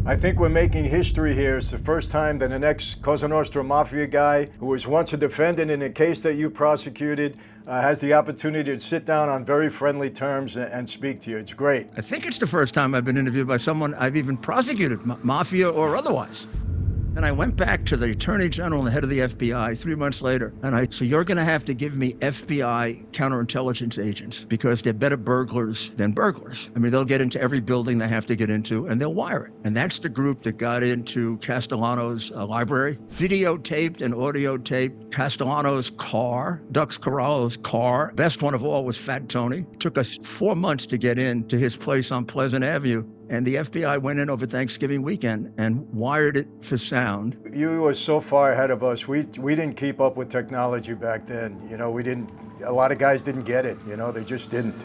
I think we're making history here. It's the first time that an ex-Cosa Nostra Mafia guy who was once a defendant in a case that you prosecuted has the opportunity to sit down on very friendly terms and speak to you. It's great. I think it's the first time I've been interviewed by someone I've even prosecuted, Mafia or otherwise. And I went back to the Attorney General and the head of the FBI 3 months later, and I said, you're going to have to give me FBI counterintelligence agents because they're better burglars than burglars. I mean, they'll get into every building they have to get into, and they'll wire it. And that's the group that got into Castellano's library, videotaped and audiotaped Castellano's car, Dux Corralo's car. Best one of all was Fat Tony. Took us 4 months to get into his place on Pleasant Avenue. And the FBI went in over Thanksgiving weekend and wired it for sound. You were so far ahead of us. We didn't keep up with technology back then. You know, a lot of guys didn't get it. You know, they just didn't.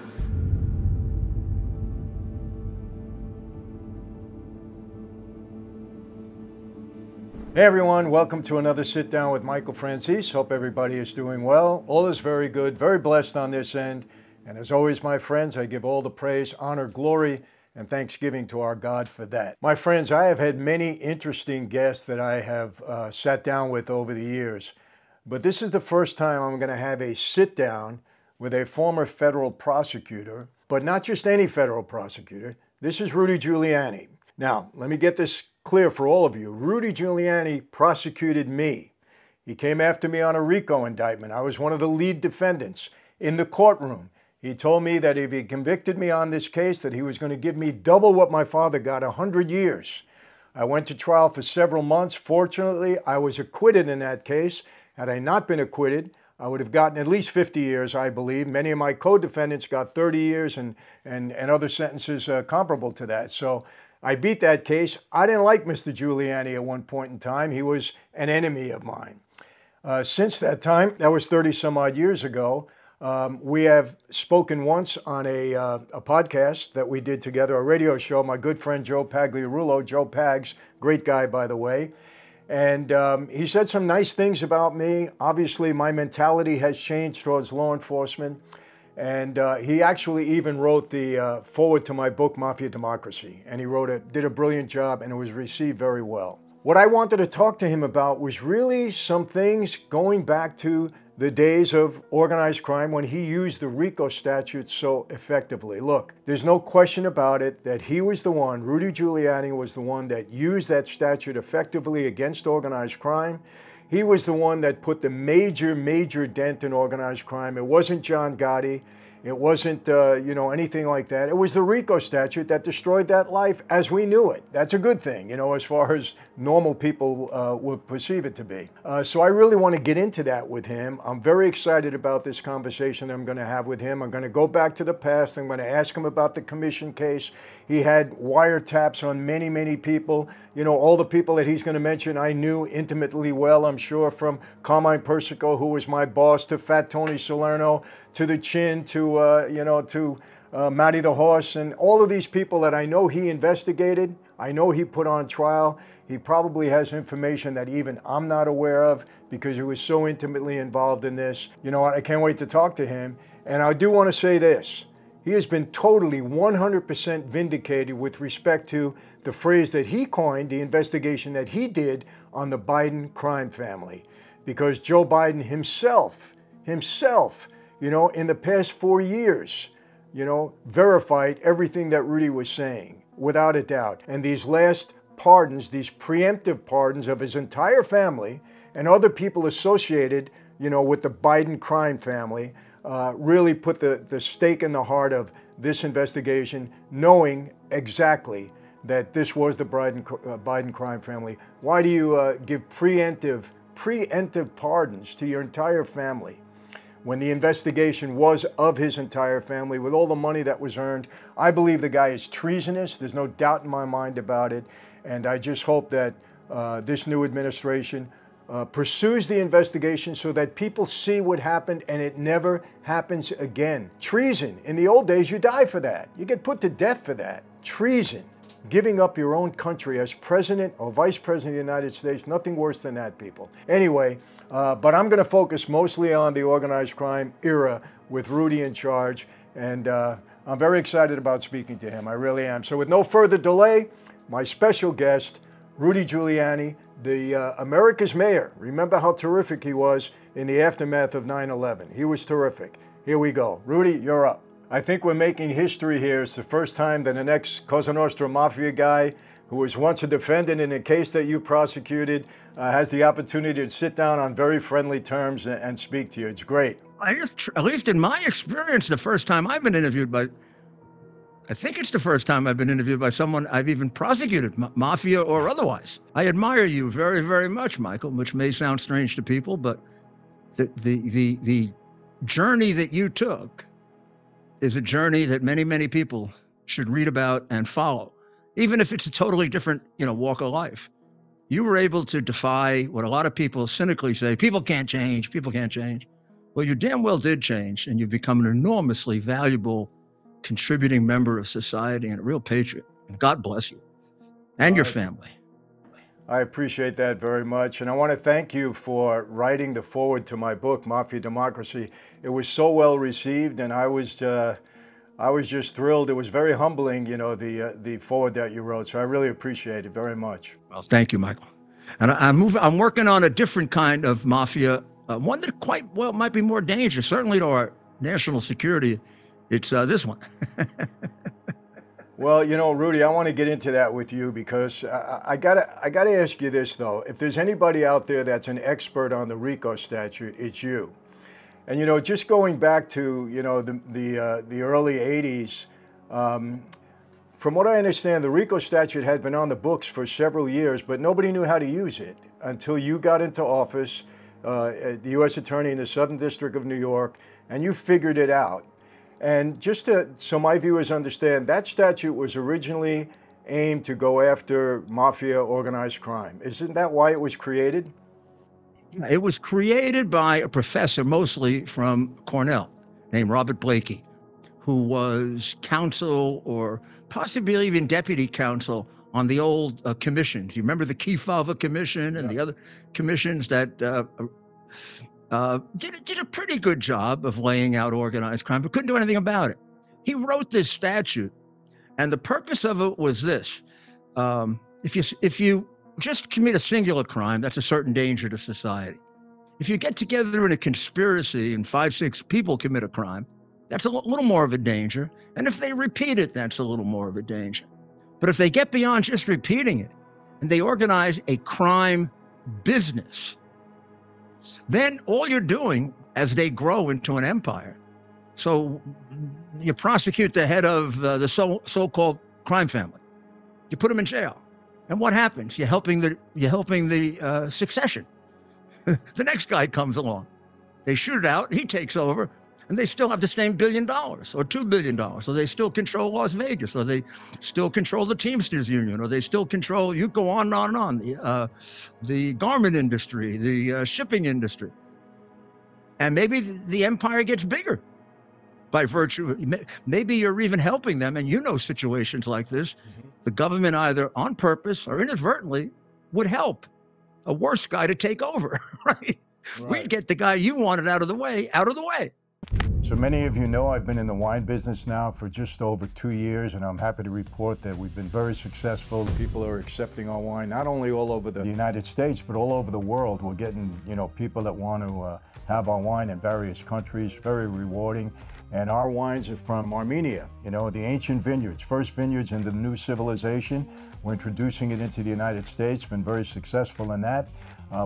Hey everyone, welcome to another Sit Down with Michael Franzese. Hope everybody is doing well. All is very good, very blessed on this end. And as always, my friends, I give all the praise, honor, glory, and thanksgiving to our God for that. My friends, I have had many interesting guests that I have sat down with over the years, but this is the first time I'm going to have a sit down with a former federal prosecutor, but not just any federal prosecutor. This is Rudy Giuliani. Now, let me get this clear for all of you. Rudy Giuliani prosecuted me. He came after me on a Rico indictment. I was one of the lead defendants in the courtroom. He told me that if he convicted me on this case, that he was going to give me double what my father got, 100 years. I went to trial for several months. Fortunately, I was acquitted in that case. Had I not been acquitted, I would have gotten at least 50 years, I believe. Many of my co-defendants got 30 years and other sentences comparable to that. So I beat that case. I didn't like Mr. Giuliani at one point in time. He was an enemy of mine. Since that time, that was 30 some odd years ago, we have spoken once on a podcast that we did together, a radio show. My good friend Joe Pagliarulo, Joe Pags, great guy, by the way. And he said some nice things about me. Obviously, my mentality has changed towards law enforcement. And he actually even wrote the foreword to my book, Mafia Democracy. And he did a brilliant job, and it was received very well. What I wanted to talk to him about was really some things going back to the days of organized crime when he used the Rico statute so effectively. Look, there's no question about it that he was the one, Rudy Giuliani was the one that used that statute effectively against organized crime. He was the one that put the major dent in organized crime. It wasn't John Gotti. It wasn't, anything like that. It was the Rico statute that destroyed that life as we knew it. That's a good thing, as far as normal people would perceive it to be. So I really want to get into that with him. I'm very excited about this conversation that I'm going to have with him. I'm going to go back to the past. I'm going to ask him about the commission case. He had wiretaps on many people. All the people that he's going to mention I knew intimately well, I'm sure, from Carmine Persico, who was my boss, to Fat Tony Salerno, to the Chin, to Matty the Horse, and all of these people that I know he investigated, I know he put on trial. He probably has information that even I'm not aware of because he was so intimately involved in this. I can't wait to talk to him. And I do want to say this. He has been totally 100% vindicated with respect to the phrase that he coined, the investigation that he did on the Biden crime family. Because Joe Biden himself, in the past 4 years, verified everything that Rudy was saying, without a doubt. And these last pardons, these preemptive pardons of his entire family and other people associated, with the Biden crime family, really put the stake in the heart of this investigation, knowing exactly that this was the Biden crime family. Why do you give preemptive pardons to your entire family when the investigation was of his entire family with all the money that was earned? I believe the guy is treasonous. There's no doubt in my mind about it. And I just hope that this new administration pursues the investigation so that people see what happened and it never happens again. Treason. In the old days, you die for that. You get put to death for that. Treason. Giving up your own country as president or vice president of the United States, nothing worse than that, people. Anyway, but I'm going to focus mostly on the organized crime era with Rudy in charge, and I'm very excited about speaking to him. I really am. So with no further delay, my special guest, Rudy Giuliani, the America's mayor. Remember how terrific he was in the aftermath of 9/11. He was terrific. Here we go. Rudy, you're up. I think we're making history here. It's the first time that an ex-Cosa Nostra Mafia guy who was once a defendant in a case that you prosecuted has the opportunity to sit down on very friendly terms and speak to you. It's great. At least in my experience, the first time I've been interviewed by, I think it's the first time I've been interviewed by someone I've even prosecuted, Mafia or otherwise. I admire you very, very much, Michael, which may sound strange to people, but the journey that you took is a journey that many, many people should read about and follow, even if it's a totally different, walk of life. You were able to defy what a lot of people cynically say, people can't change, people can't change. Well, you damn well did change, and you've become an enormously valuable contributing member of society and a real patriot. And God bless you and your family. I appreciate that very much. And I want to thank you for writing the foreword to my book, Mafia Democracy. It was so well received, and I was just thrilled. It was very humbling, the foreword that you wrote. So I really appreciate it very much. Well, thank you, Michael. And I'm working on a different kind of mafia, one that quite well might be more dangerous, certainly to our national security. It's this one. Well, Rudy, I want to get into that with you because I gotta ask you this though. If there's anybody out there that's an expert on the Rico statute, it's you. And just going back to the early '80s, from what I understand, the Rico statute had been on the books for several years, but nobody knew how to use it until you got into office, the U.S. Attorney in the Southern District of New York, and you figured it out. And just so my viewers understand, that statute was originally aimed to go after mafia organized crime. Isn't that why it was created? It was created by a professor, mostly from Cornell, named Robert Blakey, who was counsel or possibly even deputy counsel on the old commissions. You remember the Kefauver Commission and the other commissions that did a pretty good job of laying out organized crime, but couldn't do anything about it. He wrote this statute, and the purpose of it was this. If you just commit a singular crime, that's a certain danger to society. If you get together in a conspiracy and 5, 6 people commit a crime, that's a little more of a danger. And if they repeat it, that's a little more of a danger. But if they get beyond just repeating it and they organize a crime business, then all you're doing as they grow into an empire. So you prosecute the head of the so-called crime family. You put them in jail. And what happens? You're helping the succession. The next guy comes along. They shoot it out, he takes over, and they still have the same $1 billion or $2 billion. So they still control Las Vegas, or they still control the Teamsters Union, or they still control, you go on and on, the garment industry, the shipping industry. And maybe the empire gets bigger by virtue, maybe you're even helping them, and situations like this, the government either on purpose or inadvertently would help a worse guy to take over, right? We'd get the guy you wanted out of the way. So many of you know I've been in the wine business now for just over 2 years, and I'm happy to report that we've been very successful. People are accepting our wine, not only all over the United States, but all over the world. We're getting, people that want to have our wine in various countries, very rewarding. And our wines are from Armenia, the ancient vineyards, first vineyards in the new civilization. We're introducing it into the United States, been very successful in that.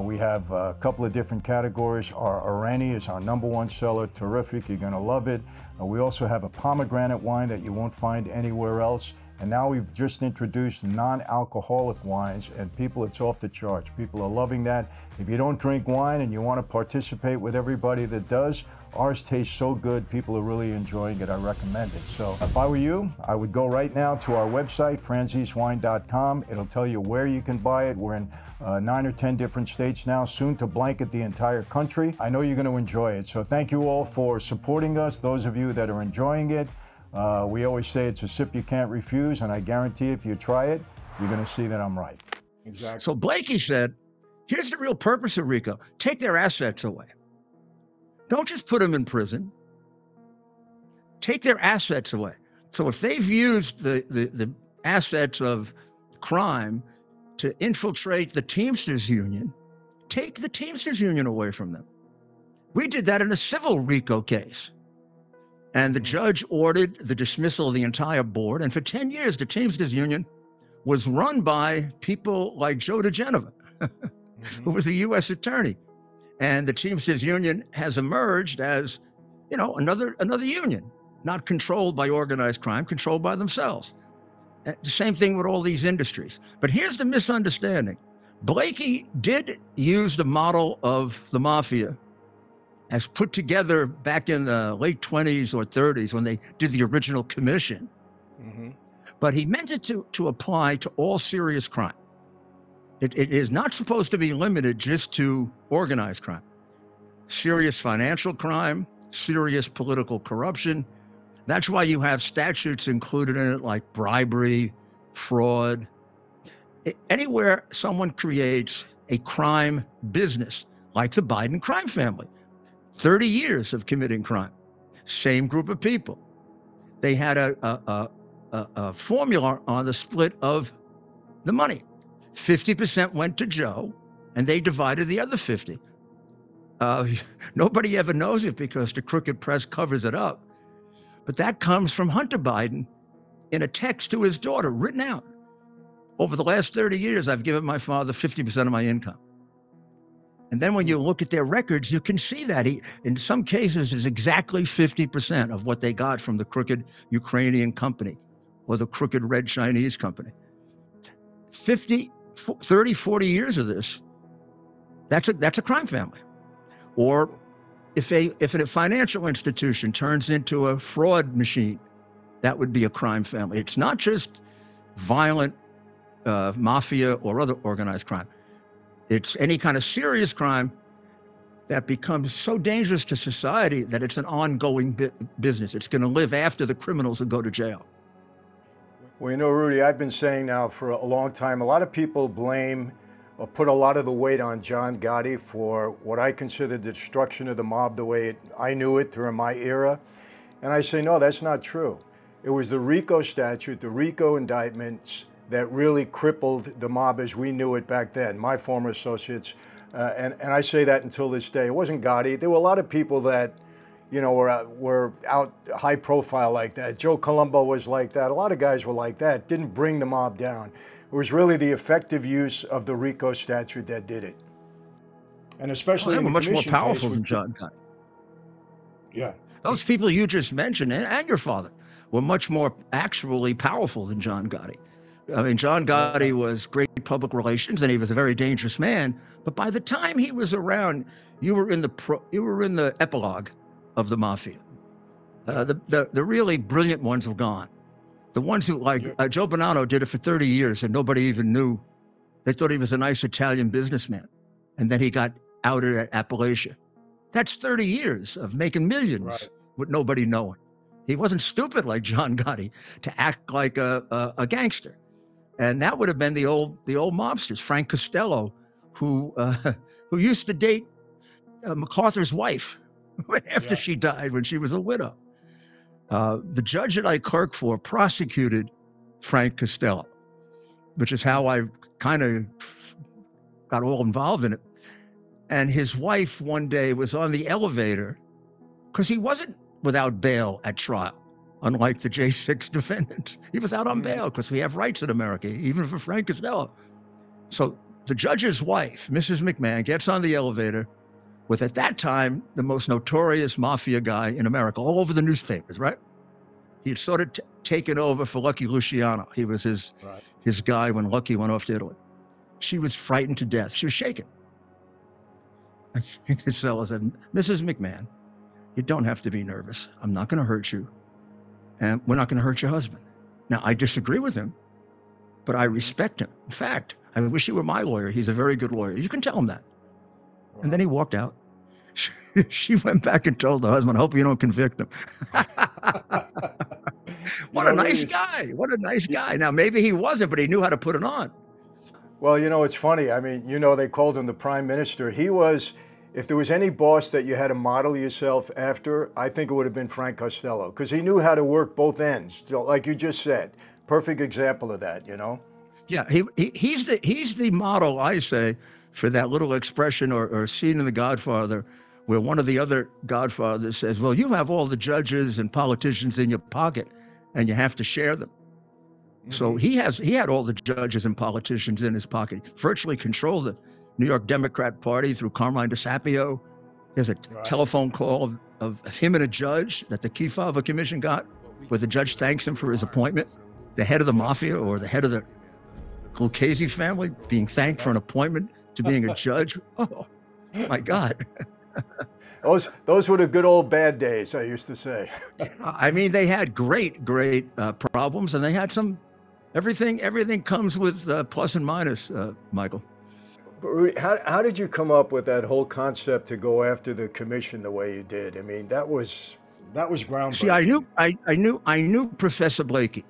We have a couple of different categories. Our Irani is our #1 seller, terrific, you're gonna love it. We also have a pomegranate wine that you won't find anywhere else. And now we've just introduced non-alcoholic wines, and people, it's off the charts. People are loving that. If you don't drink wine and you want to participate with everybody that does, ours tastes so good. People are really enjoying it. I recommend it. So if I were you, I would go right now to our website, franzesewine.com. It'll tell you where you can buy it. We're in 9 or 10 different states now, soon to blanket the entire country. I know you're going to enjoy it. So thank you all for supporting us, those of you that are enjoying it. We always say it's a sip you can't refuse, and I guarantee if you try it, you're going to see that I'm right. Exactly. So Blakey said, here's the real purpose of Rico. Take their assets away. Don't just put them in prison. Take their assets away. So if they've used the assets of crime to infiltrate the Teamsters Union, take the Teamsters Union away from them. We did that in a civil RICO case. And the judge ordered the dismissal of the entire board. And for 10 years, the Teamsters Union was run by people like Joe DeGenova, who was a U.S. attorney. And the Teamsters Union has emerged as, you know, another union, not controlled by organized crime, controlled by themselves. The same thing with all these industries. But here's the misunderstanding. Blakey did use the model of the Mafia as put together back in the late 20s or 30s when they did the original commission. But he meant it to apply to all serious crime. It is not supposed to be limited just to organized crime. Serious financial crime, serious political corruption. That's why you have statutes included in it like bribery, fraud. Anywhere someone creates a crime business, like the Biden crime family, 30 years of committing crime, same group of people. They had a formula on the split of the money. 50% went to Joe, and they divided the other 50. Nobody ever knows it because the crooked press covers it up. But that comes from Hunter Biden in a text to his daughter, written out. Over the last 30 years, I've given my father 50% of my income. And then when you look at their records, you can see that in some cases, is exactly 50% of what they got from the crooked Ukrainian company or the crooked red Chinese company. 30, 40 years of this, that's a crime family. Or if a financial institution turns into a fraud machine, that would be a crime family. It's not just violent mafia or other organized crime. It's any kind of serious crime that becomes so dangerous to society that it's an ongoing business. It's going to live after the criminals who go to jail. Well, you know, Rudy, I've been saying now for a long time, a lot of people blame or put a lot of the weight on John Gotti for what I consider the destruction of the mob the way I knew it during my era. And I say, no, that's not true. It was the Rico statute, the Rico indictments that really crippled the mob as we knew it back then, my former associates. And I say that until this day. It wasn't Gotti. There were a lot of people that, you know, were out high profile like that. Joe Colombo was like that. A lot of guys were like that, didn't bring the mob down. It was really the effective use of the Rico statute that did it. And especially they were much more powerful than John Gotti. Yeah. Those people you just mentioned, and your father, were much more actually powerful than John Gotti. I mean, John Gotti was great public relations, and he was a very dangerous man. But by the time he was around, you were in the epilogue of the Mafia. The really brilliant ones were gone. The ones who, like Joe Bonanno, did it for 30 years, and nobody even knew. They thought he was a nice Italian businessman, and then he got outed at Appalachia. That's 30 years of making millions with nobody knowing. He wasn't stupid like John Gotti to act like a gangster. And that would have been the old mobsters. Frank Costello, who used to date MacArthur's wife after she died when she was a widow. The judge that I clerked for prosecuted Frank Costello, which is how I kind of got all involved in it. And his wife one day was on the elevator because he wasn't without bail at trial. Unlike the J6 defendants, he was out on bail because we have rights in America, even for Frank Costello. So the judge's wife, Mrs. McMahon, gets on the elevator with, at that time, the most notorious mafia guy in America, all over the newspapers, right? He had sort of taken over for Lucky Luciano. He was his guy when Lucky went off to Italy. She was frightened to death. She was shaking. And Frank Costello said, Mrs. McMahon, you don't have to be nervous. I'm not going to hurt you. And we're not going to hurt your husband. Now, I disagree with him, but I respect him. In fact, I wish he were my lawyer. He's a very good lawyer. You can tell him that. Wow. And then he walked out. She went back and told the husband, I hope you don't convict him. What a nice guy. What a nice guy. Now, maybe he wasn't, but he knew how to put it on. Well, you know, it's funny. I mean, you know, they called him the prime minister. He was, if there was any boss that you had to model yourself after, I think it would have been Frank Costello, because he knew how to work both ends. So, like you just said, perfect example of that, you know? Yeah, he's the model, I say, for that little expression or scene in The Godfather where one of the other Godfathers says, well, you have all the judges and politicians in your pocket and you have to share them. So he had all the judges and politicians in his pocket, virtually controlled the New York Democrat Party through Carmine DeSapio. There's a telephone call of him and a judge that the Kefauver Commission got, where the judge thanks him for his appointment. The head of the Mafia or the head of the Lucchese family being thanked for an appointment to being a judge. Oh, my God. Those were the good old bad days, I used to say. I mean, they had great problems, and they had some. Everything comes with plus and minus, Michael. But Rudy, how did you come up with that whole concept to go after the commission the way you did? I mean, that was groundbreaking. See, I knew Professor Blakey,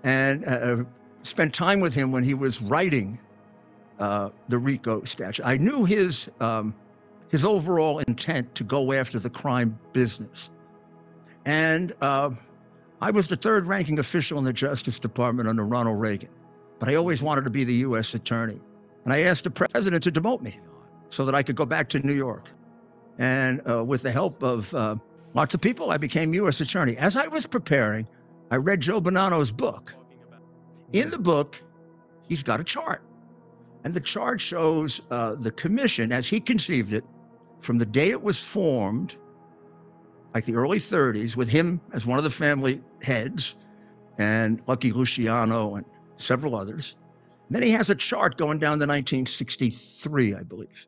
and spent time with him when he was writing the Rico statute. I knew his overall intent to go after the crime business, and I was the third ranking official in the Justice Department under Ronald Reagan, but I always wanted to be the U.S. attorney. And I asked the president to demote me so that I could go back to New York. And with the help of lots of people, I became U.S. attorney. As I was preparing, I read Joe Bonanno's book. In the book, he's got a chart. And the chart shows the commission, as he conceived it, from the day it was formed, like the early 30s, with him as one of the family heads, and Lucky Luciano and several others. And then he has a chart going down to 1963, I believe.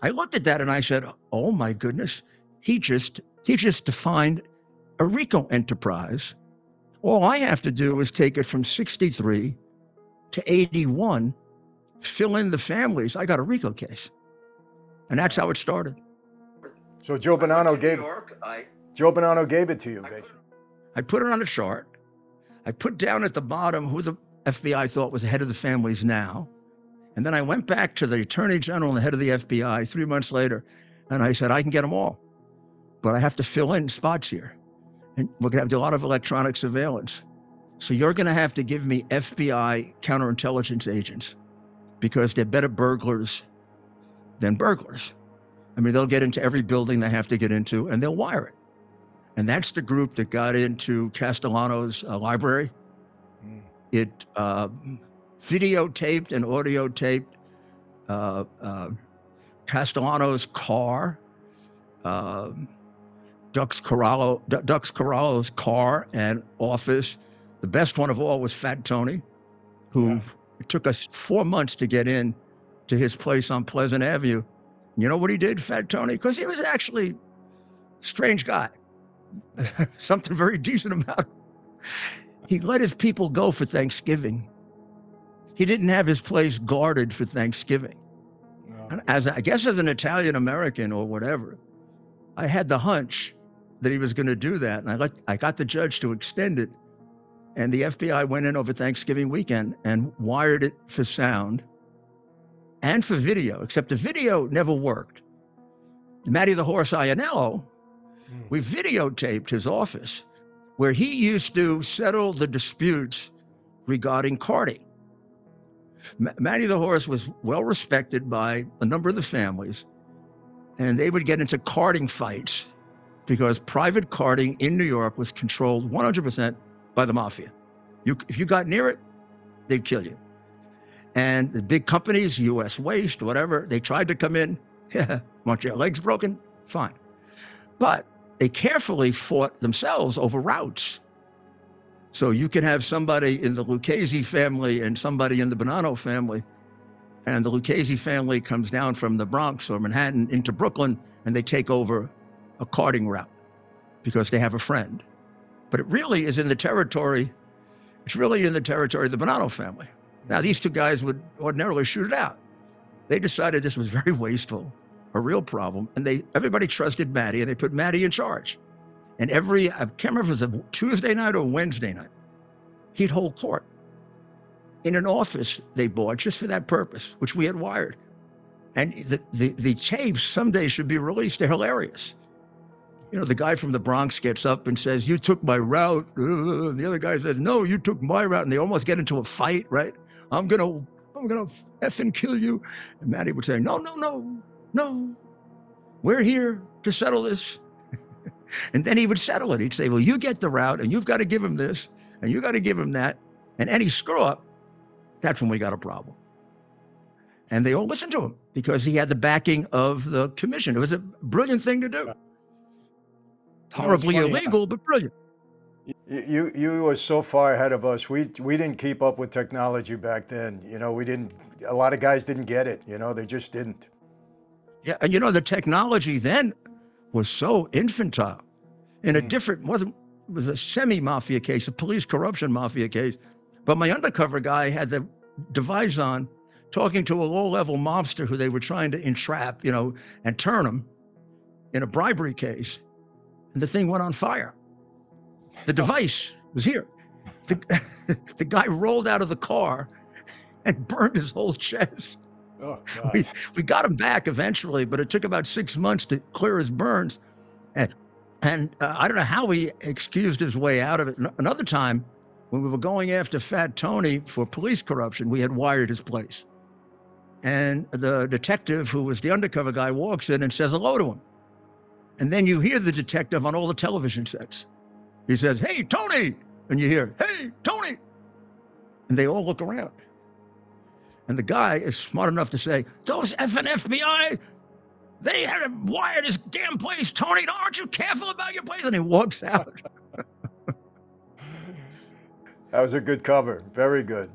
I looked at that and I said, oh my goodness, he just defined a Rico enterprise. All I have to do is take it from 63 to 81, fill in the families. I got a Rico case. And that's how it started. So Joe Bonanno gave it to you, basically. I put it on a chart. I put down at the bottom who the FBI thought was the head of the families now. And then I went back to the Attorney General and the head of the FBI 3 months later, and I said, I can get them all, but I have to fill in spots here. And we're going to have to do a lot of electronic surveillance. So you're going to have to give me FBI counterintelligence agents because they're better burglars than burglars. I mean, they'll get into every building they have to get into, and they'll wire it. And that's the group that got into Castellano's library. It videotaped and audio taped Castellano's car, Dux Corralo's car and office. The best one of all was Fat Tony, who it took us 4 months to get in to his place on Pleasant Avenue. You know what he did, Fat Tony? Because he was actually a strange guy. Something very decent about him. He let his people go for Thanksgiving. He didn't have his place guarded for Thanksgiving. No. And as an Italian American or whatever, I had the hunch that he was going to do that. And I got the judge to extend it. And the FBI went in over Thanksgiving weekend and wired it for sound and for video, except the video never worked. Matty the Horse Iannello, we videotaped his office where he used to settle the disputes regarding carding. Matty the Horse was well respected by a number of the families, and they would get into carding fights because private carding in New York was controlled 100% by the Mafia. If you got near it, they'd kill you. And the big companies, U.S. Waste, whatever, they tried to come in. Want your legs broken? Fine. But they carefully fought themselves over routes. So you can have somebody in the Lucchese family and somebody in the Bonanno family, and the Lucchese family comes down from the Bronx or Manhattan into Brooklyn, and they take over a carding route because they have a friend. But it really is in the territory, it's really in the territory of the Bonanno family. Now, these two guys would ordinarily shoot it out. They decided this was very wasteful, a real problem, and everybody trusted Matty, and they put Matty in charge. And I can't remember if it was a Tuesday night or Wednesday night, he'd hold court in an office they bought just for that purpose, which we had wired. And the tapes someday should be released. They're hilarious. You know, the guy from the Bronx gets up and says, you took my route. And the other guy says, no, you took my route. And they almost get into a fight, right? I'm gonna effing kill you. And Matty would say, no, we're here to settle this. And then he would settle it. He'd say, well, you get the route, and you've got to give him this, and you got to give him that. And any screw up, that's when we got a problem. And they all listened to him because he had the backing of the commission. It was a brilliant thing to do. Horribly illegal, but brilliant. You were so far ahead of us. We didn't keep up with technology back then. You know, a lot of guys didn't get it. You know, they just didn't. Yeah, and you know, the technology then was so infantile. In a different, it was a semi-mafia case, a police corruption mafia case. But my undercover guy had the device on, talking to a low-level mobster who they were trying to entrap, you know, and turn him in a bribery case. And the thing went on fire. The device was here. The guy rolled out of the car and burned his whole chest. Oh, God. We got him back eventually, but it took about 6 months to clear his burns. And I don't know how he excused his way out of it. Another time, when we were going after Fat Tony for police corruption, we had wired his place. And the detective, who was the undercover guy, walks in and says hello to him. And then you hear the detective on all the television sets. He says, hey, Tony. And you hear, hey, Tony. And they all look around. And the guy is smart enough to say, those effing FBI, they had wired this damn place, Tony. Aren't you careful about your place? And he walks out. That was a good cover. Very good.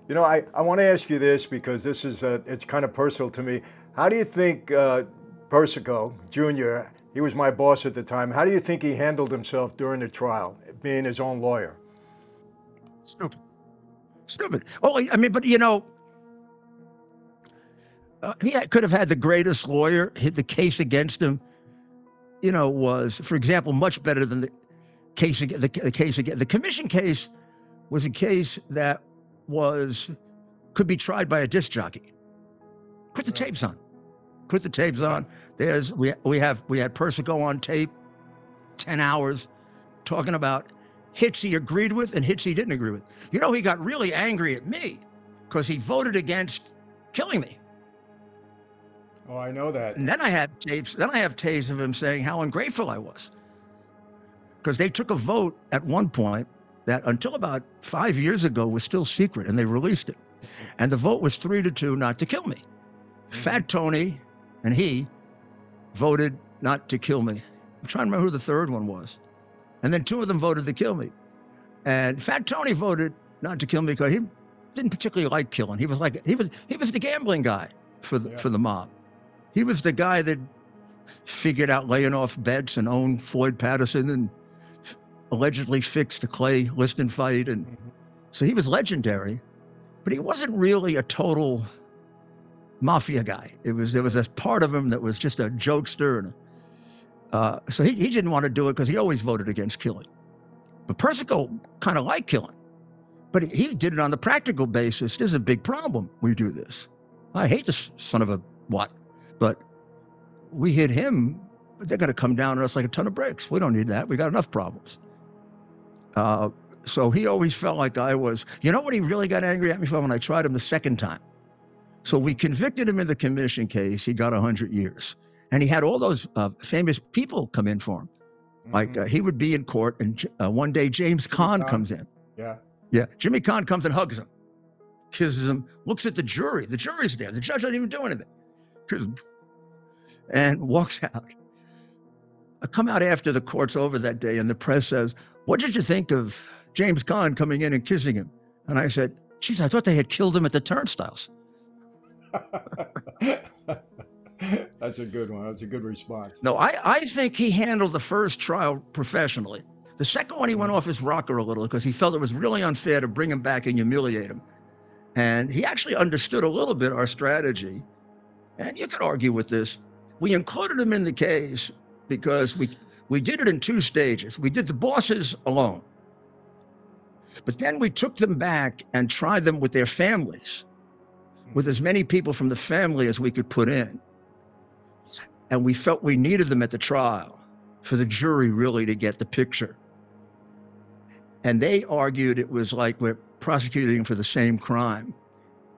You know, I want to ask you this because this is, it's kind of personal to me. How do you think Persico Jr., he was my boss at the time, how do you think he handled himself during the trial, being his own lawyer? Stupid. Oh, I mean, but you know, he could have had the greatest lawyer. The case against him, you know, was, for example, much better than the case against the commission case was a case that could be tried by a disc jockey. Put the tapes on. Put the tapes on. We had Persico on tape, 10 hours, talking about hits he agreed with and hits he didn't agree with. You know, he got really angry at me because he voted against killing me. Oh, I know that. And then I have tapes of him saying how ungrateful I was. Because they took a vote at one point that until about 5 years ago was still secret, and they released it. And the vote was 3-2 not to kill me. Fat Tony and he voted not to kill me. I'm trying to remember who the third one was. And then two of them voted to kill me. And Fat Tony voted not to kill me because he didn't particularly like killing. He was the gambling guy for the mob. He was the guy that figured out laying off bets and owned Floyd Patterson and allegedly fixed a Clay Liston fight. And so he was legendary, but he wasn't really a total mafia guy. There was a part of him that was just a jokester. And so he didn't want to do it because he always voted against killing. But Persico kind of liked killing, but he did it on the practical basis. There's a big problem. We do this. I hate this son of a what, but we hit him, but they're going to come down on us like a ton of bricks. We don't need that. We got enough problems. So he always felt like I was, you know what he really got angry at me for when I tried him the second time? So we convicted him in the commission case. He got 100 years. And he had all those famous people come in for him. Like he would be in court, and one day James Caan comes in. Yeah. Jimmy Caan comes and hugs him, kisses him, looks at the jury. The jury's there. The judge doesn't even do anything. And walks out. I come out after the court's over that day, and the press says, what did you think of James Caan coming in and kissing him? And I said, geez, I thought they had killed him at the turnstiles. That's a good one. That's a good response. No, I think he handled the first trial professionally. The second one, he went off his rocker a little because he felt it was really unfair to bring him back and humiliate him. And he actually understood a little bit our strategy. And you could argue with this. We included him in the case because we did it in two stages. We did the bosses alone. But then we took them back and tried them with their families, with as many people from the family as we could put in. And we felt we needed them at the trial for the jury really to get the picture. And they argued it was like we're prosecuting for the same crime.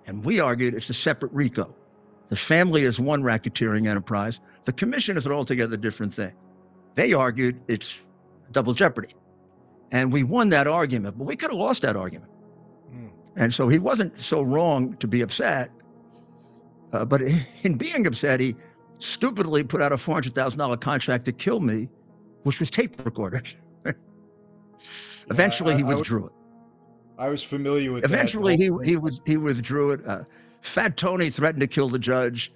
And we argued it's a separate RICO. The family is one racketeering enterprise. The commission is an altogether different thing. They argued it's double jeopardy. And we won that argument, but we could have lost that argument. And so he wasn't so wrong to be upset. But in being upset, he stupidly put out a $400,000 contract to kill me, which was tape recorded. Eventually, he withdrew it. I was familiar with Eventually, he withdrew it. Fat Tony threatened to kill the judge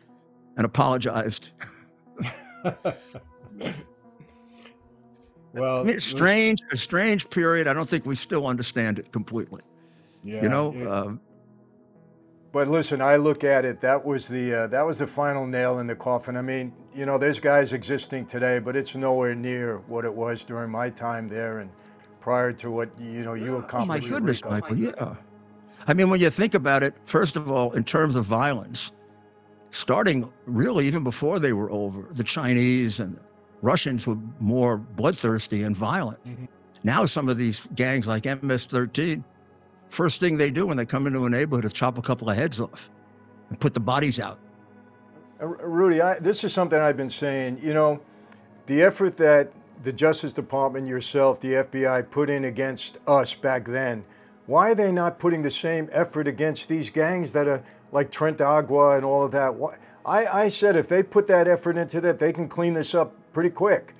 and apologized. Well, I mean, a strange period. I don't think we still understand it completely. Yeah, you know. But listen, I look at it. That was the final nail in the coffin. I mean, you know, there's guys existing today, but it's nowhere near what it was during my time there and prior to what you accomplished. Oh my goodness, Michael. Yeah. I mean, when you think about it, first of all, in terms of violence, starting really even before they were over, the Chinese and Russians were more bloodthirsty and violent. Mm-hmm. Now some of these gangs like MS-13, first thing they do when they come into a neighborhood is chop a couple of heads off and put the bodies out. Rudy, this is something I've been saying. You know, the effort that the Justice Department, yourself, the FBI put in against us back then, why are they not putting the same effort against these gangs that are like Trent Agua and all of that? I said if they put that effort into that, they can clean this up pretty quick,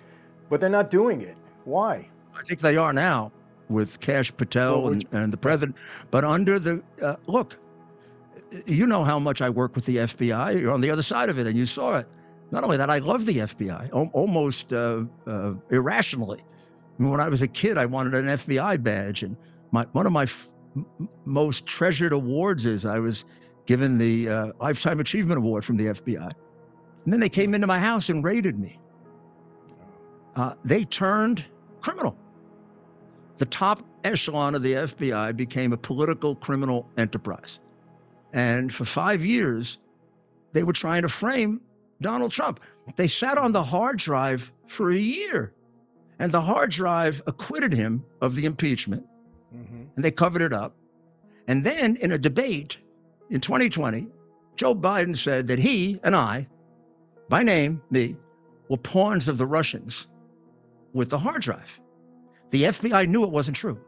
but they're not doing it. Why? I think they are now with Kash Patel and the president. But under the, look, you know how much I work with the FBI. You're on the other side of it, and you saw it. Not only that, I love the FBI, almost irrationally. I mean, when I was a kid, I wanted an FBI badge, and one of my most treasured awards is I was given the Lifetime Achievement Award from the FBI. And then they came into my house and raided me. They turned criminal. The top echelon of the FBI became a political criminal enterprise. And for 5 years, they were trying to frame Donald Trump. They sat on the hard drive for a year, and the hard drive acquitted him of the impeachment, and they covered it up. And then in a debate in 2020, Joe Biden said that he and I, by name, me, were pawns of the Russians with the hard drive. The FBI knew it wasn't true.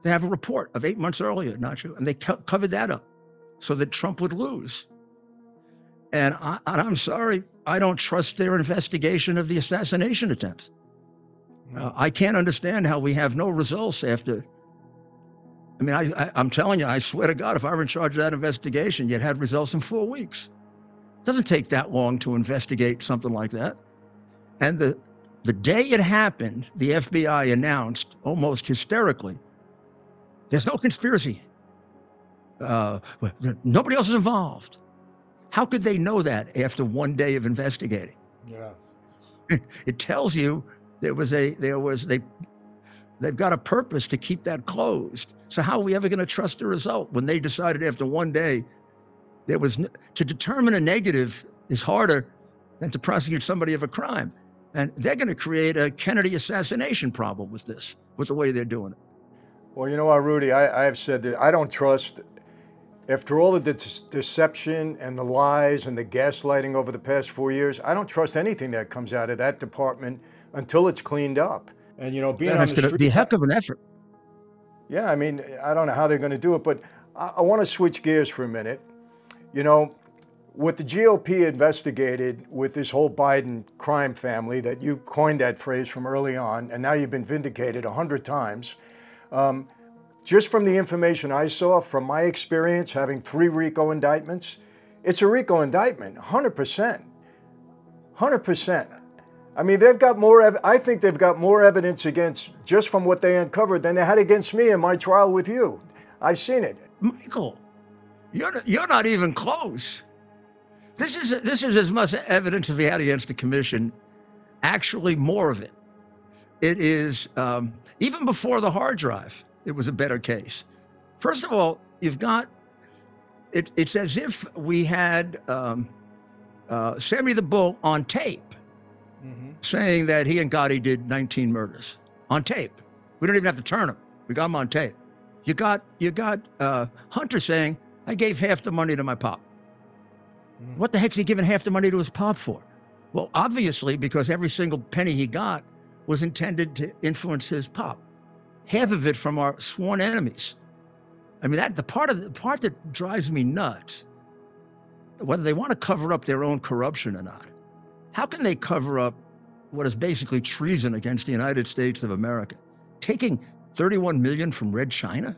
They have a report of 8 months earlier, not true, and they covered that up so that Trump would lose. And I'm sorry, I don't trust their investigation of the assassination attempts. I can't understand how we have no results after. I mean, I'm telling you, I swear to God, if I were in charge of that investigation, you'd have results in 4 weeks. It doesn't take that long to investigate something like that. And the day it happened, the FBI announced almost hysterically, there's no conspiracy. Nobody else is involved. How could they know that after 1 day of investigating? Yeah. It tells you they've got a purpose to keep that closed. So how are we ever going to trust the result when they decided after 1 day to determine a negative is harder than to prosecute somebody of a crime. And they're going to create a Kennedy assassination problem with this, with the way they're doing it. Well, you know what, Rudy, I have said that I don't trust, after all the deception and the lies and the gaslighting over the past 4 years, I don't trust anything that comes out of that department until it's cleaned up. And, you know, being on the street. It's going to be a heck of an effort. Yeah, I mean, I don't know how they're going to do it, but I want to switch gears for a minute. You know, what the GOP investigated with this whole Biden crime family, that you coined that phrase from early on, and now you've been vindicated 100 times. Just from the information I saw, from my experience having 3 RICO indictments, it's a RICO indictment, 100%. 100%. I mean, they've got more, I think they've got more evidence against, just from what they uncovered, than they had against me in my trial with you. I've seen it. Michael, you're not even close. This is as much evidence as we had against the commission, actually more of it. It is, even before the hard drive, it was a better case. First of all, you've got, it's as if we had Sammy the Bull on tape, saying that he and Gotti did 19 murders on tape. We don't even have to turn him. We got him on tape. You got Hunter saying I gave half the money to my pop. What the heck's he giving half the money to his pop for? Well, obviously, because every single penny he got was intended to influence his pop. Half of it from our sworn enemies. I mean, the part that drives me nuts, whether they want to cover up their own corruption or not, how can they cover up what is basically treason against the United States of America? Taking 31 million from Red China,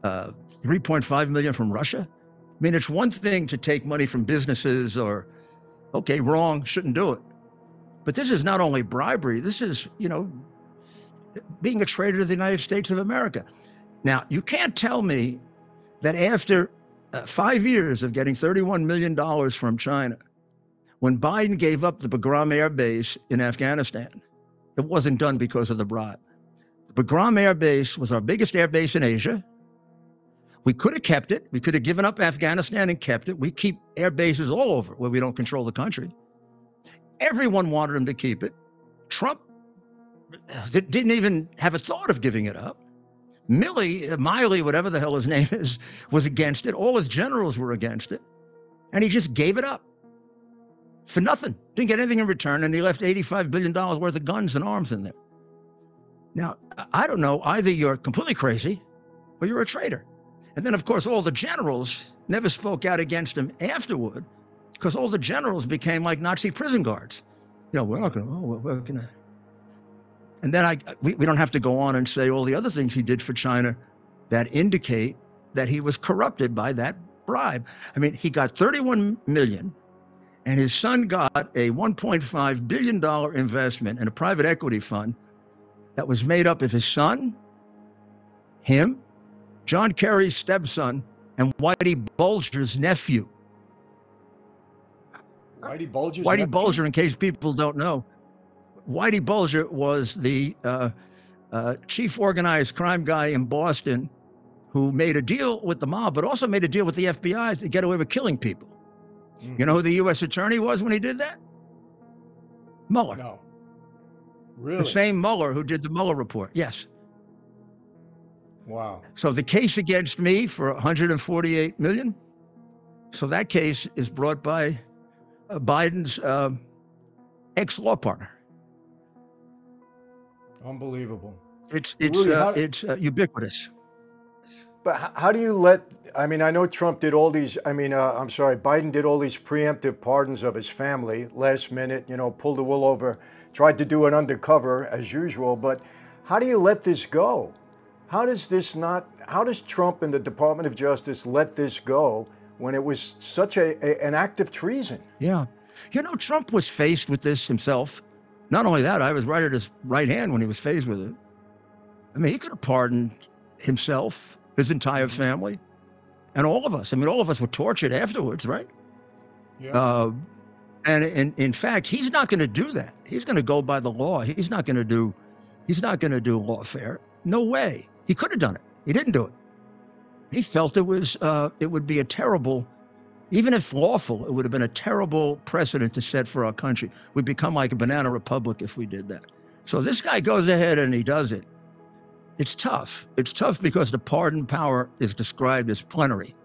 3.5 million from Russia. I mean, it's one thing to take money from businesses or, okay, wrong, shouldn't do it. But this is not only bribery, this is, being a traitor to the United States of America. Now, you can't tell me that after 5 years of getting $31 million from China, when Biden gave up the Bagram Air Base in Afghanistan, it wasn't done because of the bribe. The Bagram Air Base was our biggest air base in Asia. We could have kept it. We could have given up Afghanistan and kept it. We keep air bases all over where we don't control the country. Everyone wanted him to keep it. Trump didn't even have a thought of giving it up. Miley, whatever the hell his name is, was against it. All his generals were against it. And he just gave it up for nothing. Didn't get anything in return. And he left $85 billion worth of guns and arms in there. Now, I don't know, either you're completely crazy or you're a traitor. And then, of course, all the generals never spoke out against him afterward because all the generals became like Nazi prison guards. We're not going to, we're going to. And then we don't have to go on and say all the other things he did for China that indicate that he was corrupted by that bribe. I mean, he got 31 million and his son got a $1.5 billion investment in a private equity fund that was made up of his son, him, John Kerry's stepson, and Whitey Bulger's nephew. Whitey Bulger, in case people don't know, Whitey Bulger was the chief organized crime guy in Boston who made a deal with the mob, but also made a deal with the FBI to get away with killing people. Mm-hmm. You know who the U.S. attorney was when he did that? Mueller. No. Really? The same Mueller who did the Mueller report. Yes. Wow. So the case against me for $148 million. So that case is brought by Biden's ex-law partner. Unbelievable. It's ubiquitous. But how do you let, I mean, I know Trump did all these, Biden did all these preemptive pardons of his family, last minute, pulled the wool over, tried to do it undercover as usual, but how do you let this go? How does Trump and the Department of Justice let this go when it was such an act of treason? Yeah. Trump was faced with this himself. Not only that, I was right at his right hand when he was faced with it. I mean, he could have pardoned himself, his entire family, and all of us. I mean, all of us were tortured afterwards, right? Yeah. And in fact, he's not going to do that. He's going to go by the law. He's not going to do lawfare. No way. He could have done it. He didn't do it. He felt it would be a terrible, even if lawful, it would have been a terrible precedent to set for our country. We'd become like a banana republic if we did that. So this guy goes ahead and he does it. It's tough. It's tough because the pardon power is described as plenary,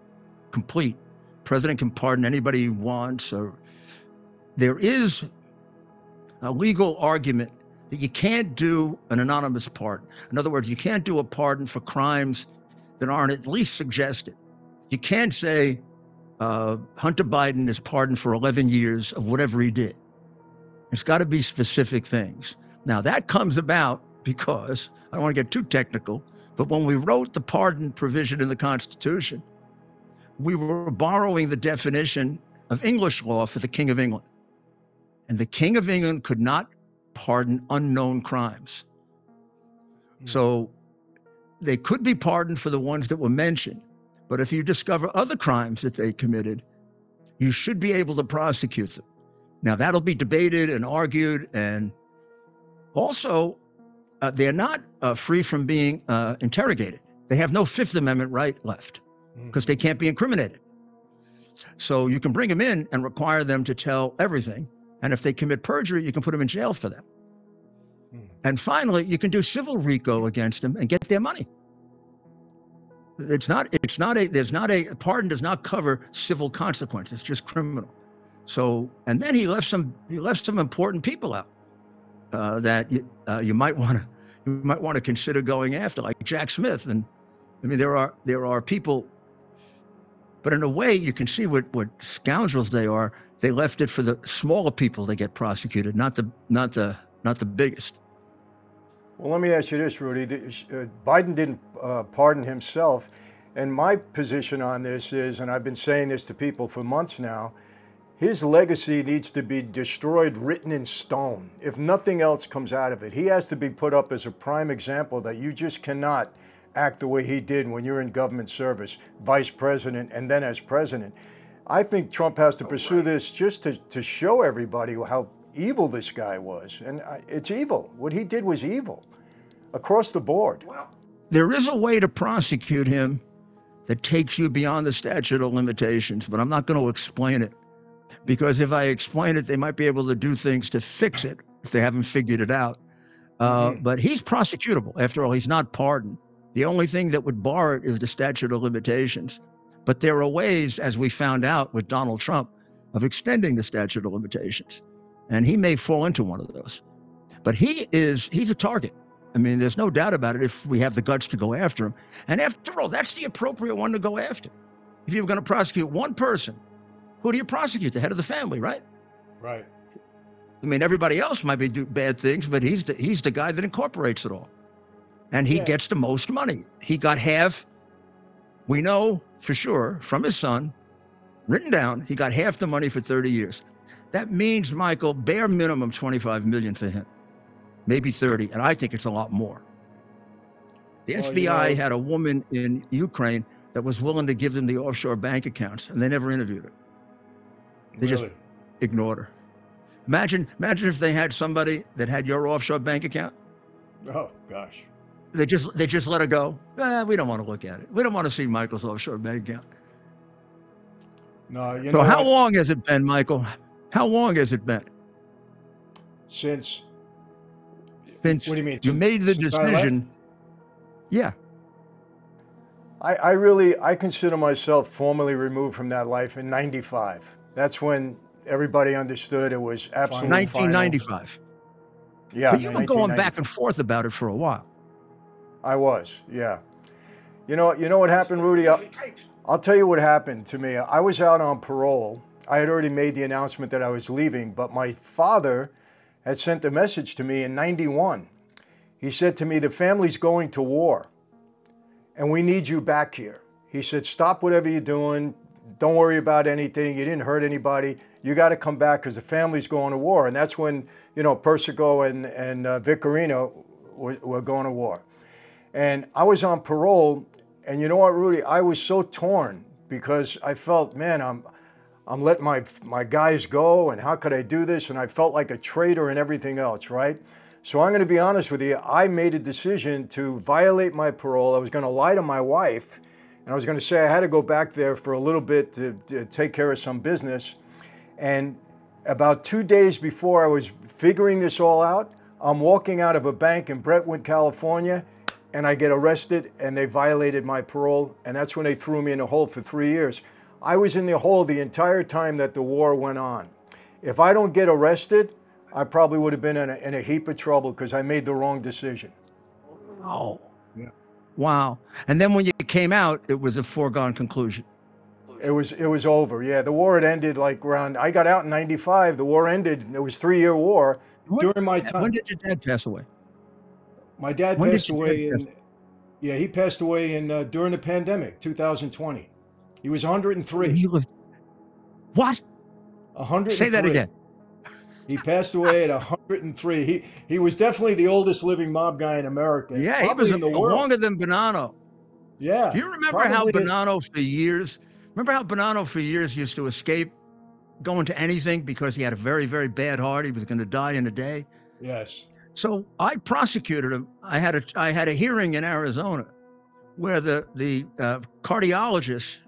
complete. President can pardon anybody he wants. Or there is a legal argument that you can't do an anonymous pardon. In other words, you can't do a pardon for crimes that aren't at least suggested. You can't say Hunter Biden is pardoned for 11 years of whatever he did. It's got to be specific things. Now, that comes about because, I don't want to get too technical, but when we wrote the pardon provision in the Constitution, we were borrowing the definition of English law for the King of England. And the King of England could not pardon unknown crimes. So they could be pardoned for the ones that were mentioned. But if you discover other crimes that they committed, you should be able to prosecute them. Now, that'll be debated and argued. And also, they're not free from being interrogated. They have no Fifth Amendment right left because they can't be incriminated. So you can bring them in and require them to tell everything. And if they commit perjury, you can put them in jail for them. And finally, you can do civil Rico against them and get their money. It's not a, there's not a, pardon does not cover civil consequence. It's just criminal. So, and then he left some important people out that you might want to consider going after, like Jack Smith. And I mean, there are people, but in a way you can see what scoundrels they are. They left it for the smaller people to get prosecuted, not the biggest. Well, let me ask you this, Rudy. Biden didn't pardon himself. And my position on this is, and I've been saying this to people for months now, his legacy needs to be destroyed, written in stone. If nothing else comes out of it, he has to be put up as a prime example that you just cannot act the way he did when you're in government service, vice president, and then as president. I think Trump has to pursue this just to show everybody how evil this guy was. And it's evil. What he did was evil across the board. Well, there is a way to prosecute him that takes you beyond the statute of limitations, but I'm not going to explain it. Because if I explain it, they might be able to do things to fix it if they haven't figured it out. But he's prosecutable. After all, he's not pardoned. The only thing that would bar it is the statute of limitations. But there are ways, as we found out with Donald Trump, of extending the statute of limitations. And he may fall into one of those. But he's a target. I mean, there's no doubt about it if we have the guts to go after him. And after all, that's the appropriate one to go after. If you're going to prosecute one person, who do you prosecute? The head of the family, right? Right. I mean, everybody else might be doing bad things, but he's the guy that incorporates it all. And he gets the most money. He got half, we know for sure, from his son, written down, he got half the money for 30 years. That means, Michael, bare minimum 25 million for him, maybe 30, and I think it's a lot more. The FBI had a woman in Ukraine that was willing to give them the offshore bank accounts, and they never interviewed her. They just ignored her. Imagine if they had somebody that had your offshore bank account. Oh gosh. They just let her go. We don't want to look at it. We don't want to see Michael's offshore bank account. No, so how long has it been, Michael? How long has it been? Since what do you mean? You made the decision. Yeah. I consider myself formally removed from that life in '95. That's when everybody understood it was absolutely 1995. Final. Yeah. So you were going back and forth about it for a while. I was, yeah. You know what happened, Rudy? I'll tell you what happened to me. I was out on parole. I had already made the announcement that I was leaving, but my father had sent a message to me in '91. He said to me, the family's going to war, and we need you back here. He said, stop whatever you're doing. Don't worry about anything. You didn't hurt anybody. You got to come back because the family's going to war. And that's when, Persico and Vicarino were going to war. And I was on parole. And you know what, Rudy? I was so torn because I felt, man, I'm letting my guys go. And how could I do this? And I felt like a traitor and everything else, right? So I'm going to be honest with you. I made a decision to violate my parole. I was going to lie to my wife. And I was going to say I had to go back there for a little bit to take care of some business. And about 2 days before I was figuring this all out, I'm walking out of a bank in Brentwood, California, and I get arrested, and they violated my parole. And that's when they threw me in a hole for 3 years. I was in the hole the entire time that the war went on. If I don't get arrested, I probably would have been in a heap of trouble because I made the wrong decision. Oh. Yeah. Wow. And then when you came out, it was a foregone conclusion. It was over. Yeah, the war had ended like around, I got out in '95. The war ended. It was a 3-year war. During my time. When did your dad pass away? My dad passed away he passed away during the pandemic, 2020. He was 103. He lived, what? 103. Say that again. He passed away at 103. He was definitely the oldest living mob guy in America. Yeah, he was in the world. Longer than Bonanno. Yeah. Do you remember how Bonanno for years used to escape going to anything because he had a very, very bad heart. He was going to die in a day. Yes. So I prosecuted him. I had a hearing in Arizona where the cardiologist,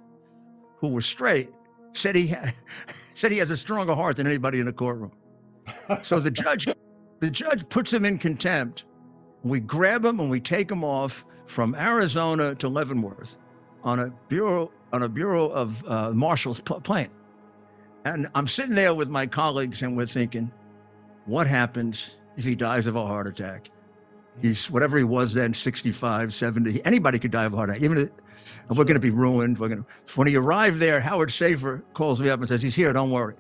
who was straight, said he has a stronger heart than anybody in the courtroom. So the judge puts him in contempt. We grab him and we take him off from Arizona to Leavenworth. on a bureau of marshals plane. And I'm sitting there with my colleagues, and we're thinking, what happens if he dies of a heart attack? He's whatever he was then, 65, 70. Anybody could die of a heart attack. And we're going to be ruined. When he arrived there, Howard Schaefer calls me up and says, he's here, don't worry.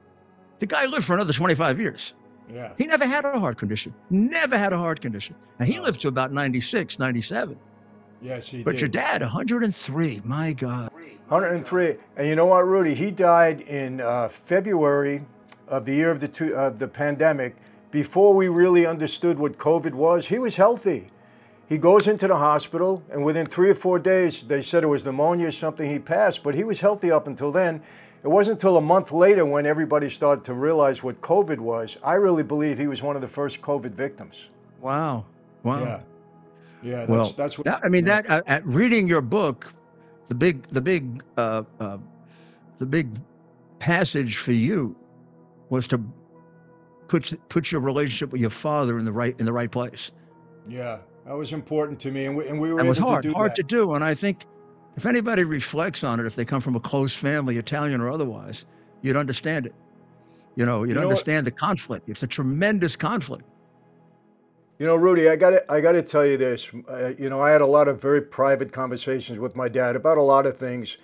The guy lived for another 25 years. Yeah. He never had a heart condition. Never had a heart condition. And he lived to about 96, 97. Yes, he did. But your dad, 103, my God. 103. And you know what, Rudy? He died in February of the year of the pandemic. Before we really understood what COVID was, he was healthy. He goes into the hospital, and within 3 or 4 days, they said it was pneumonia or something, he passed, but he was healthy up until then. It wasn't until a month later when everybody started to realize what COVID was. I really believe he was one of the first COVID victims. Wow. Wow. Yeah. Yeah, that's what I mean. That at reading your book, the big passage for you was to put your relationship with your father in the right place. Yeah, that was important to me, and we were It was able hard to do hard that. to do. And I think if anybody reflects on it, if they come from a close family, Italian or otherwise, you'd understand it. You'd understand the conflict. It's a tremendous conflict. You know, Rudy, I got to tell you this. I had a lot of very private conversations with my dad about a lot of things,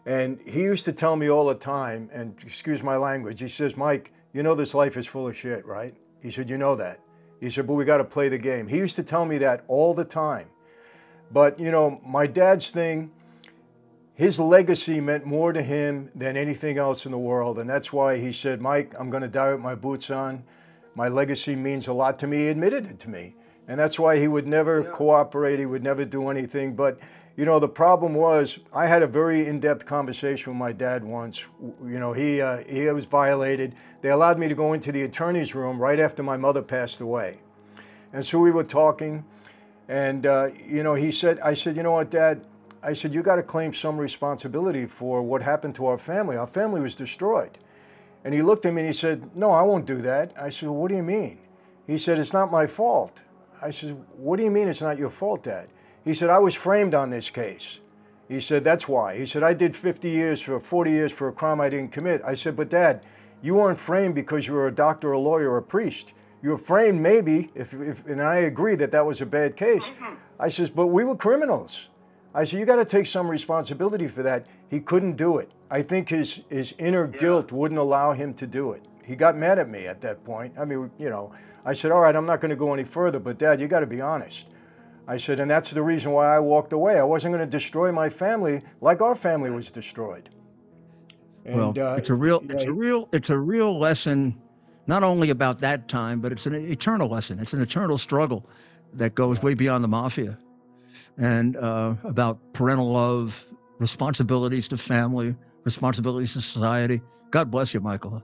and he used to tell me all the time, and excuse my language, he says, Mike, you know this life is full of shit, right? He said, you know that. He said, but we got to play the game. He used to tell me that all the time. But, my dad's thing, his legacy meant more to him than anything else in the world, and that's why he said, Mike, I'm going to die with my boots on. My legacy means a lot to me. He admitted it to me. And that's why he would never cooperate. He would never do anything. But, the problem was I had a very in-depth conversation with my dad once. He was violated. They allowed me to go into the attorney's room right after my mother passed away. And so we were talking. And, I said, you know what, Dad? I said, you got to claim some responsibility for what happened to our family. Our family was destroyed. And he looked at me and he said, no, I won't do that. I said, well, what do you mean? He said, it's not my fault. I said, what do you mean it's not your fault, Dad? He said, I was framed on this case. He said, that's why. He said, I did 40 years for a crime I didn't commit. I said, but Dad, you weren't framed because you were a doctor, a lawyer, or a priest. You were framed maybe, and I agree that was a bad case. I says, but we were criminals. I said, you got to take some responsibility for that. He couldn't do it. I think his inner guilt wouldn't allow him to do it. He got mad at me at that point. I mean, I said, all right, I'm not going to go any further, but Dad, you got to be honest. I said, and that's the reason why I walked away. I wasn't going to destroy my family like our family was destroyed. And, it's a real lesson, not only about that time, but it's an eternal lesson. It's an eternal struggle that goes way beyond the Mafia. And about parental love, responsibilities to family, responsibilities to society. God bless you, Michael.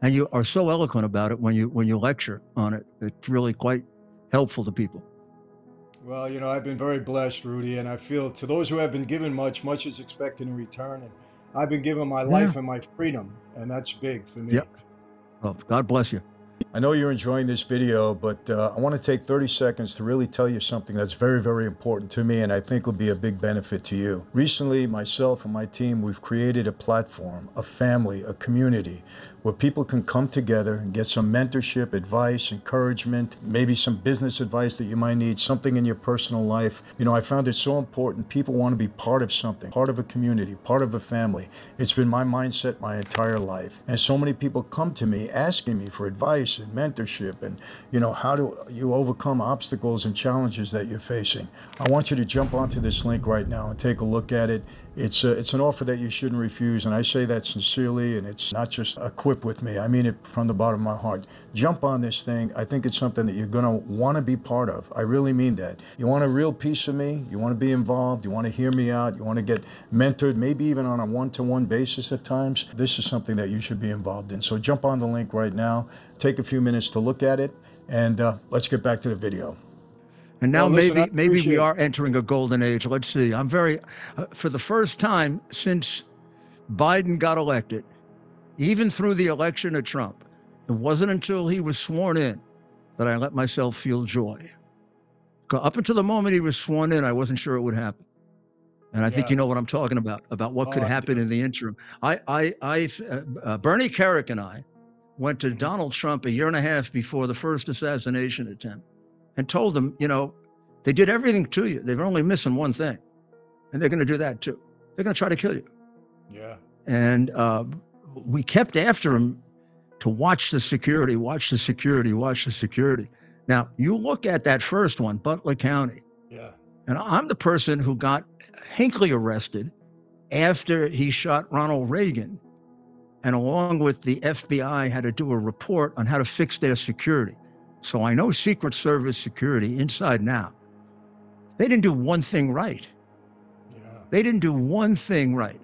And you are so eloquent about it when you lecture on it. It's really quite helpful to people. Well, I've been very blessed, Rudy, and I feel to those who have been given much, much is expected in return. And I've been given my life and my freedom, and that's big for me. Yep. Well, God bless you. I know you're enjoying this video, but I want to take 30 seconds to really tell you something that's very, very important to me and I think will be a big benefit to you. Recently, myself and my team, we've created a platform, a family, a community where people can come together and get some mentorship, advice, encouragement, maybe some business advice that you might need, something in your personal life. I found it so important. People want to be part of something, part of a community, part of a family. It's been my mindset my entire life. And so many people come to me asking me for advice and mentorship and, how do you overcome obstacles and challenges that you're facing. I want you to jump onto this link right now and take a look at it. It's an offer that you shouldn't refuse, and I say that sincerely, and it's not just a quip with me. I mean it from the bottom of my heart. Jump on this thing. I think it's something that you're going to want to be part of. I really mean that. You want a real piece of me? You want to be involved? You want to hear me out? You want to get mentored, maybe even on a one-to-one basis at times? This is something that you should be involved in. So jump on the link right now. Take a few minutes to look at it, and let's get back to the video. And now maybe we are entering a golden age. Let's see. I'm very, for the first time since Biden got elected, even through the election of Trump, it wasn't until he was sworn in that I let myself feel joy. Up until the moment he was sworn in, I wasn't sure it would happen. And I think Yeah. you know what I'm talking about what Oh, could I happen do. in the interim. Bernie Kerik and I went to Mhm. Donald Trump a year and a half before the first assassination attempt and told him, you know, they did everything to you. They're only missing one thing. And they're going to do that too. They're going to try to kill you. Yeah. And we kept after him to watch the security, watch the security, watch the security. Now, you look at that first one, Butler County, Yeah. and I'm the person who got Hinckley arrested after he shot Ronald Reagan. And along with the FBI, had to do a report on how to fix their security. So I know Secret Service security inside now. They didn't do one thing right. Yeah. They didn't do one thing right.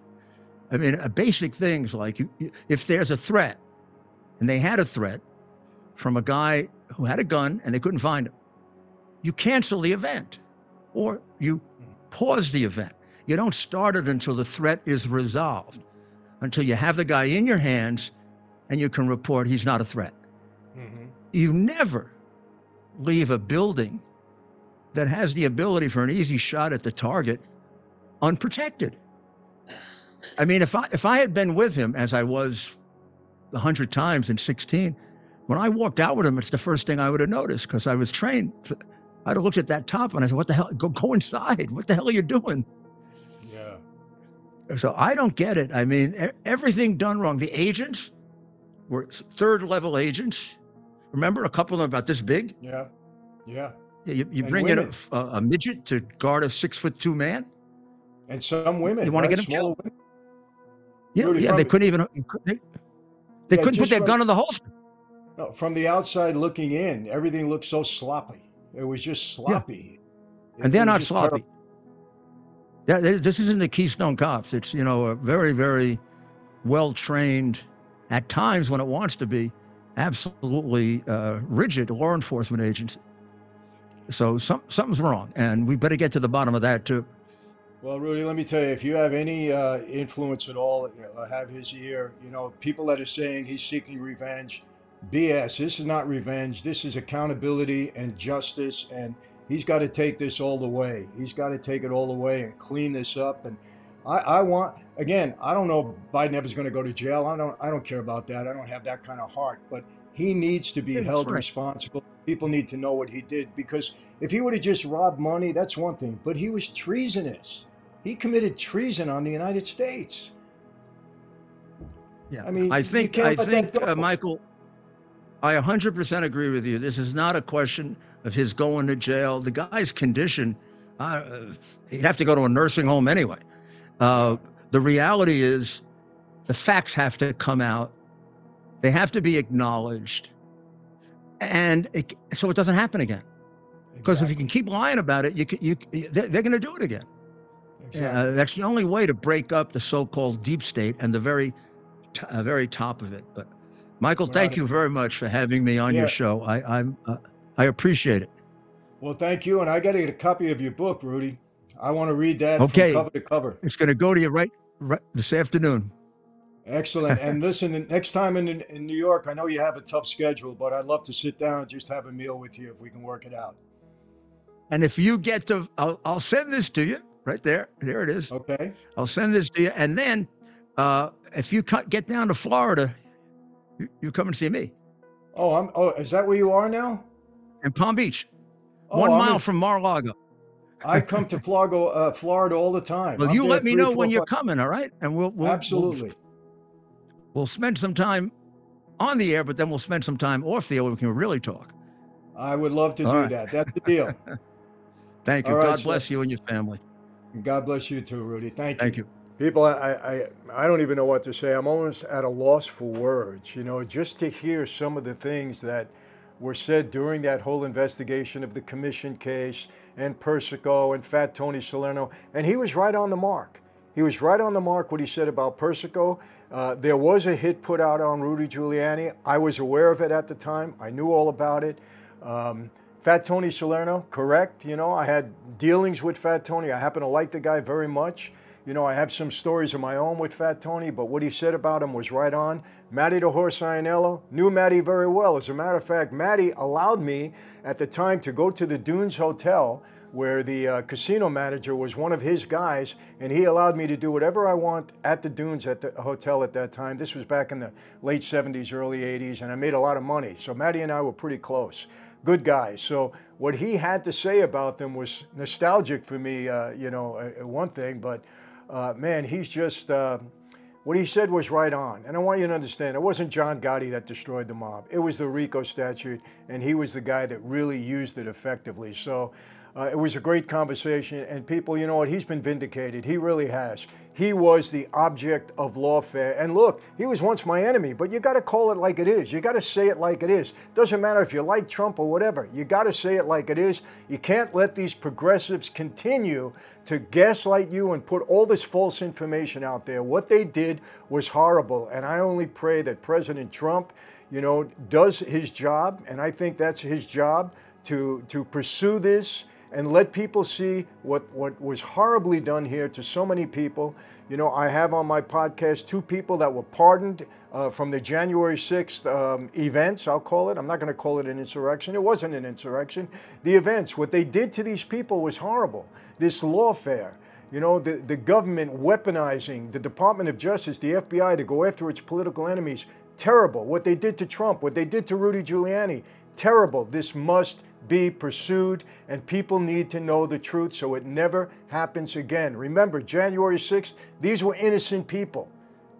I mean, basic things like if there's a threat, and they had a threat from a guy who had a gun and they couldn't find him, you cancel the event or you pause the event. You don't start it until the threat is resolved, until you have the guy in your hands and you can report he's not a threat. Mm-hmm. You never leave a building that has the ability for an easy shot at the target unprotected. I mean, if I had been with him as I was 100 times in 16, when I walked out with him, it's the first thing I would have noticed because I was trained. I'd have looked at that top and I said, what the hell? Go inside. What the hell are you doing? Yeah. So I don't get it. I mean, everything done wrong. The agents were third level agents. Remember, a couple of them about this big? Yeah. Yeah. You And bring in women. a midget to guard a 6'2" man. And some women, You want to right? get him Smaller killed? women. Yeah, Rudy, yeah. They couldn't even. They couldn't put just their gun in the holster. no, from the outside looking in, everything looked so sloppy. It was just Yeah, sloppy. and It they're was not just terrible. sloppy. This isn't the Keystone Cops. It's a very, very well trained, at times when it wants to be, absolutely rigid law enforcement agency. So something's wrong, and we better get to the bottom of that too. Well, Rudy, let me tell you, if you have any influence at all, have his ear. People that are saying he's seeking revenge, BS. This is not revenge. This is accountability and justice, and he's got to take this all the way. He's got to take it all the way and clean this up. And I want, again, I don't know if Biden ever's going to go to jail. I don't care about that. I don't have that kind of heart. But he needs to be Yeah, that's held right. responsible. People need to know what he did, because if he would have just robbed money, that's one thing. But he was treasonous. He committed treason on the United States. Yeah, I mean, I you think can't let that go. Michael, I 100% agree with you. This is not a question of his going to jail. The guy's condition, he'd have to go to a nursing home anyway. Yeah, The reality is, the facts have to come out. They have to be acknowledged, and so it doesn't happen again. Because if you can exactly. keep lying about it, they're going to do it again. Exactly. That's the only way to break up the so-called deep state and the very top of it. But Michael, We're not, thank you very much for having me on your yeah. show. I appreciate it. Well, thank you. And I got to get a copy of your book, Rudy. I want to read that from Okay, cover to cover. it's going to go to you right this afternoon. Excellent. And listen, the next time in New York, I know you have a tough schedule, but I'd love to sit down and just have a meal with you if we can work it out. And if you get to, I'll send this to you right there. There it is. Okay. I'll send this to you. And then if you get down to Florida, you come and see me Oh, is that where you are now? in Palm Beach, Oh, 1 mile from Mar-a-Lago. I come to Florida all the time. Well, I'm you there let me three, know four, when you're five. coming, all right? And Absolutely. we'll spend some time on the air, but then we'll spend some time off the air where we can really talk. I would love to All do right. that. That's the deal. Thank you. All right, God sir. bless you and your family. God bless you too, Rudy. Thank you. Thank you. People, I don't even know what to say. I'm almost at a loss for words, just to hear some of the things that were said during that whole investigation of the commission case and Persico and Fat Tony Salerno. And he was right on the mark. He was right on the mark what he said about Persico. There was a hit put out on Rudy Giuliani. I was aware of it at the time. I knew all about it. Fat Tony Salerno, correct. I had dealings with Fat Tony. I happen to like the guy very much. I have some stories of my own with Fat Tony, but what he said about him was right on. Matty the Horse Ianello knew Matty very well. As a matter of fact, Matty allowed me at the time to go to the Dunes Hotel where the casino manager was one of his guys, and he allowed me to do whatever I want at the Dunes at the hotel at that time. This was back in the late 70s, early 80s, and I made a lot of money. So Matty and I were pretty close. Good guy. So what he had to say about them was nostalgic for me, one thing, but man, he's just, what he said was right on. And I want you to understand, it wasn't John Gotti that destroyed the mob. It was the Rico statute, and he was the guy that really used it effectively. So it was a great conversation, and people, you know what, he's been vindicated. He really has. He was the object of lawfare. And look, he was once my enemy, but you got to call it like it is. You got to say it like it is. Doesn't matter if you like Trump or whatever. You got to say it like it is. You can't let these progressives continue to gaslight you and put all this false information out there. What they did was horrible, and I only pray that President Trump, does his job, and I think that's his job, to pursue this and let people see what was horribly done here to so many people. I have on my podcast 2 people that were pardoned from the January 6th events, I'll call it. I'm not going to call it an insurrection. It wasn't an insurrection. The events, what they did to these people was horrible. This lawfare, the government weaponizing the Department of Justice, the FBI, to go after its political enemies, terrible. What they did to Trump, what they did to Rudy Giuliani, terrible. This must be pursued, and people need to know the truth so it never happens again. Remember, January 6th, these were innocent people.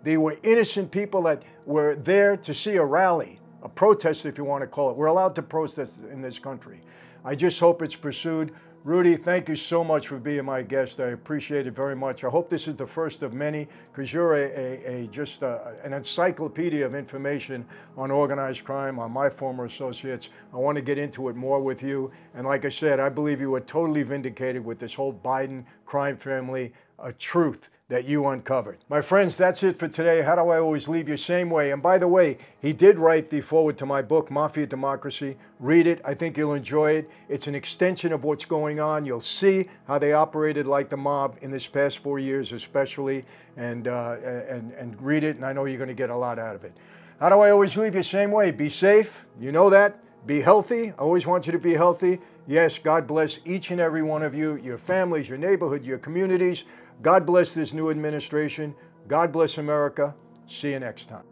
They were innocent people that were there to see a rally, a protest, if you want to call it. We're allowed to protest in this country. I just hope it's pursued. Rudy, thank you so much for being my guest. I appreciate it very much. I hope this is the first of many, because you're just an encyclopedia of information on organized crime, on my former associates. I want to get into it more with you. And like I said, I believe you were totally vindicated with this whole Biden crime family, a truth that you uncovered. My friends, that's it for today. How do I always leave you? Same way. And by the way, he did write the foreword to my book, Mafia Democracy. Read it. I think you'll enjoy it. It's an extension of what's going on. You'll see how they operated like the mob in this past 4 years especially, and read it, and I know you're going to get a lot out of it. How do I always leave you? Same way. Be safe. You know that. Be healthy. I always want you to be healthy. Yes, God bless each and every one of you, your families, your neighborhood, your communities. God bless this new administration. God bless America. See you next time.